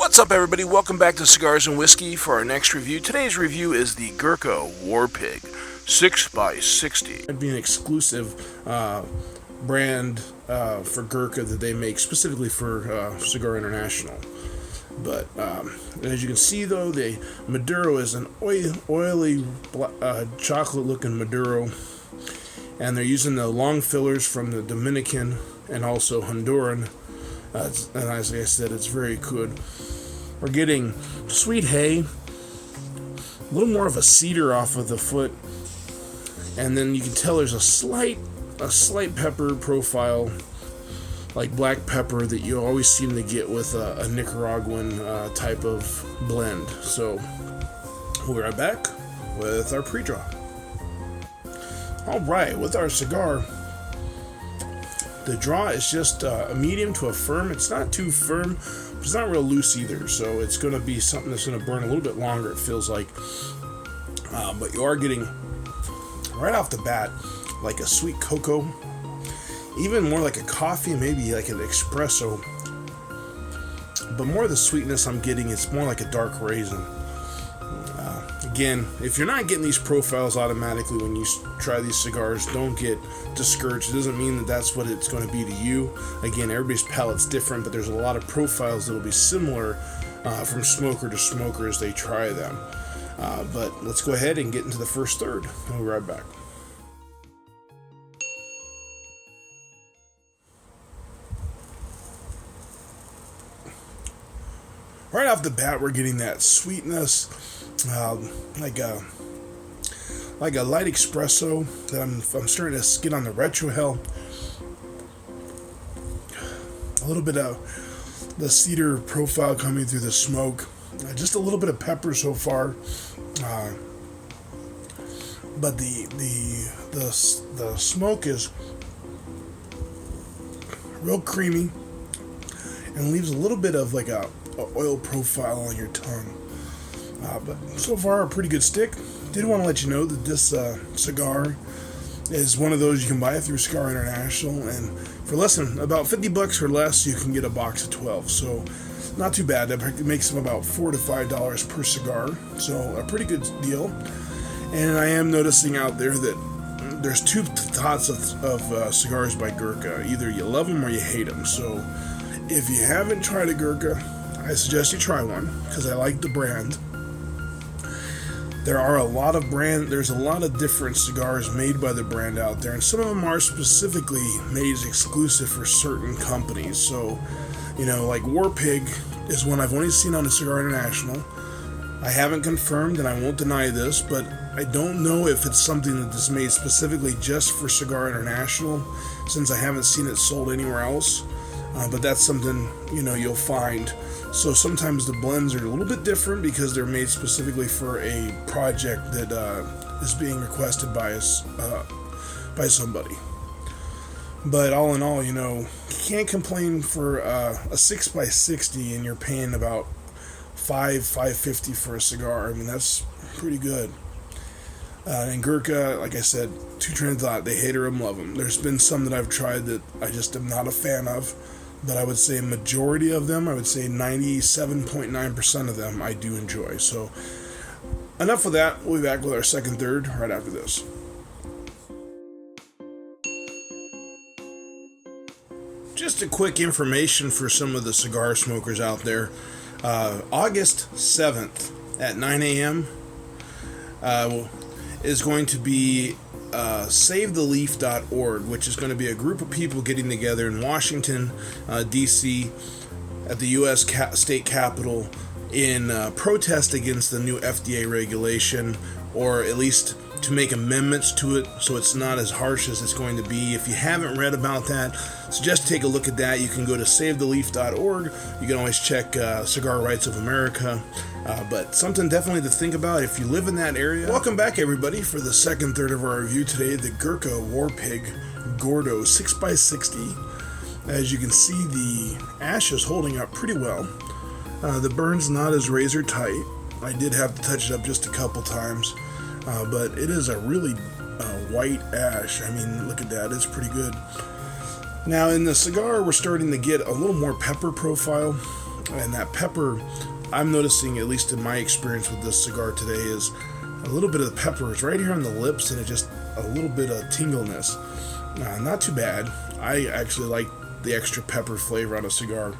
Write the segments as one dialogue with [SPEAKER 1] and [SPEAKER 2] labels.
[SPEAKER 1] What's up, everybody? Welcome back to Cigars and Whiskey for our next review. Today's review is the Gurkha Warpig 6x60. It'd be an exclusive brand for Gurkha that they make specifically for Cigar International. But as you can see, though, the maduro is an oily chocolate-looking maduro, and they're using the long fillers from the Dominican and also Honduran. And as I said, it's very good. We're getting sweet hay, a little more of a cedar off of the foot, and then you can tell there's a slight pepper profile, like black pepper, that you always seem to get with a Nicaraguan type of blend. So we'll be right back with our pre-draw. All right, with our cigar, the draw is just a medium to a firm. It's not too firm, but it's not real loose either. So it's going to be something that's going to burn a little bit longer, it feels like. But you are getting, right off the bat, like a sweet cocoa. Even more like a coffee, maybe like an espresso. But more of the sweetness I'm getting, it's more like a dark raisin. Again, if you're not getting these profiles automatically when you try these cigars, don't get discouraged. It doesn't mean that that's what it's going to be to you. Again, everybody's palate's different, but there's a lot of profiles that will be similar from smoker to smoker as they try them. But let's go ahead and get into the first third. We'll be right back. Right off the bat, we're getting that sweetness, like a light espresso that I'm starting to get on the retrohale. A little bit of the cedar profile coming through the smoke. Just a little bit of pepper so far, but the smoke is real creamy and leaves a little bit of like a oil profile on your tongue. But so far, a pretty good stick. Did want to let you know that this cigar is one of those you can buy through Cigar International, and for less than about $50 or less, you can get a box of 12. So not too bad. That makes them about $4 to $5 per cigar. So a pretty good deal. And I am noticing out there that there's two thoughts of cigars by Gurkha. Either you love them or you hate them. So if you haven't tried a Gurkha, I suggest you try one, because I like the brand. There's a lot of different cigars made by the brand out there, and some of them are specifically made exclusive for certain companies. So, like Warpig is one I've only seen on a Cigar International. I haven't confirmed, and I won't deny this, but I don't know if it's something that is made specifically just for Cigar International, since I haven't seen it sold anywhere else. But that's something, you'll find. So sometimes the blends are a little bit different because they're made specifically for a project that is being requested by us, by somebody. But all in all, you can't complain for a 6x60 and you're paying about $5.50 for a cigar. I mean, that's pretty good. And Gurkha, like I said, two trains of thought. They hate her and love them. There's been some that I've tried that I just am not a fan of. But I would say a majority of them, I would say 97.9% of them, I do enjoy. So, enough of that. We'll be back with our second third right after this. Just a quick information for some of the cigar smokers out there. August 7th at 9 a.m. Is going to be SaveTheLeaf.org, which is going to be a group of people getting together in Washington, D.C., at the U.S. state capitol in protest against the new FDA regulation, or at least to make amendments to it so it's not as harsh as it's going to be. If you haven't read about that, suggest take a look at that. You can go to SaveTheLeaf.org. You can always check Cigar Rights of America. But something definitely to think about if you live in that area. Welcome back, everybody, for the second third of our review today, the Gurkha Warpig Gordo 6x60. As you can see, the ash is holding up pretty well. The burn's not as razor tight. I did have to touch it up just a couple times. But it is a really white ash. I mean, look at that. It's pretty good. Now, in the cigar, we're starting to get a little more pepper profile. And that pepper, I'm noticing, at least in my experience with this cigar today, is a little bit of the pepper is right here on the lips, and it just a little bit of tingleness. Not too bad. I actually like the extra pepper flavor on a cigar.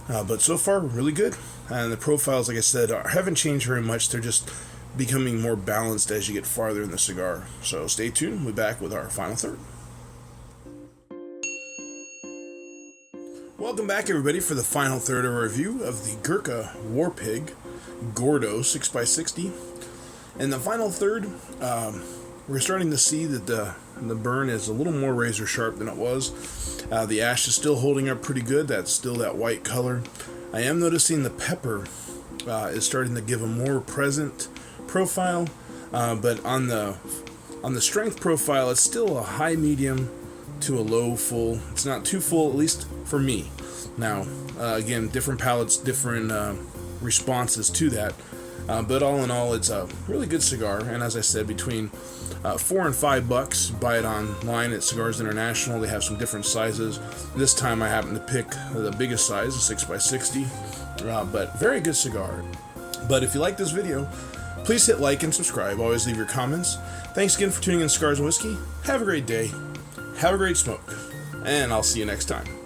[SPEAKER 1] But so far, really good. And the profiles, like I said, haven't changed very much. They're just becoming more balanced as you get farther in the cigar. So stay tuned. We'll be back with our final third. Welcome back, everybody, for the final third of our review of the Gurkha Warpig Gordo 6x60. In the final third, we're starting to see that the burn is a little more razor sharp than it was. The ash is still holding up pretty good. That's still that white color. I am noticing the pepper is starting to give a more present profile, but on the strength profile, it's still a high medium to a low full. It's not too full, at least for me. Now, again, different palates, different responses to that. But all in all, it's a really good cigar. And as I said, between $4 and $5, buy it online at Cigars International. They have some different sizes. This time I happened to pick the biggest size, a 6x60. But very good cigar. But if you like this video, please hit like and subscribe. Always leave your comments. Thanks again for tuning in to Cigars and Whiskey. Have a great day. Have a great smoke. And I'll see you next time.